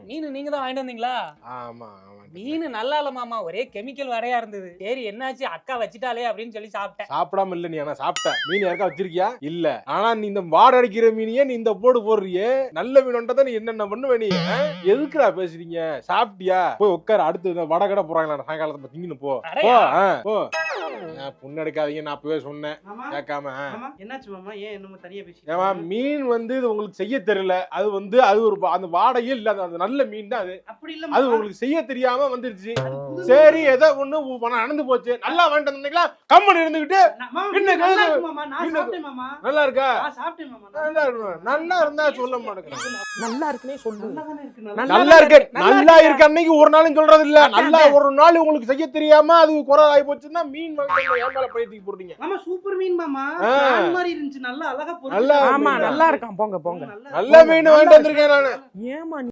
மீன் நீங்க தான் வாங்கிட்டு வந்தீங்களா? ஆமா மீன் நல்லா இல்ல மாமா, ஒரே கெமிக்கல் வரையா இருந்தது. சரி என்னாச்சு அக்கா வச்சிட்டாலே அப்படின்னு சொல்லி சாப்பிட்டேன். சாப்பிடாம இல்ல நீ, ஆனா சாப்பிட்ட மீன் யாருக்கா வச்சிருக்கியா? இல்ல. ஆனா நீ இந்த வாடை அடிக்கிற மீனையே நீ இந்த போடுறியே, நல்ல மீன்ன்றத நீ என்னென்ன பண்ணுவ நீ? எதுக்குடா பேசுறீங்க? சாப்பிட்டியா? போய் உட்கார. அடுத்து வடை கடை போறாங்களா சாயங்காலத்துல திங்கன்னு போ. புண்ணெடுக்காதீங்க, நான் அப்பவே சொன்னேன் கேட்காம. என்னாச்சு மாமா? ஏன் என்ன தனியா பேசி? ஏமா மீன் இது உங்களுக்கு செய்ய தெரியல. அது ஒரு அந்த வாடையே இல்ல, அது நல்ல மீன் தான். அப்படி இல்ல, அது உங்களுக்கு செய்ய தெரியாம வந்துருச்சு. சரி ஏதோ ஒண்ணு நடந்து போச்சு. நல்லா வாங்கிட்டு வந்தீங்களா? கம்மன் இருந்துகிட்டு நல்லா இருக்கா? நல்லா இருந்தா சொல்ல மாட்டேங்கிறேன். நல்லா இருக்குன்னே சொல்லு. நல்லா இருக்கு அன்னைக்கு ஒரு நாளும் சொல்றது இல்ல. நல்லா ஒரு நாள் உங்களுக்கு செய்ய தெரியாம அது குறை ஆகி போச்சுன்னா மீன் ஏமால பையத்துக்கு போடுறீங்க. மாமா சூப்பர் மீன் மாமா, பிரான் மாதிரி இருந்துச்சு. நல்லா அழகா நல்லா இருக்கான். போங்க நல்ல மீன் வாங்கிட்டு வந்திருக்கேன் நானு. ஏமா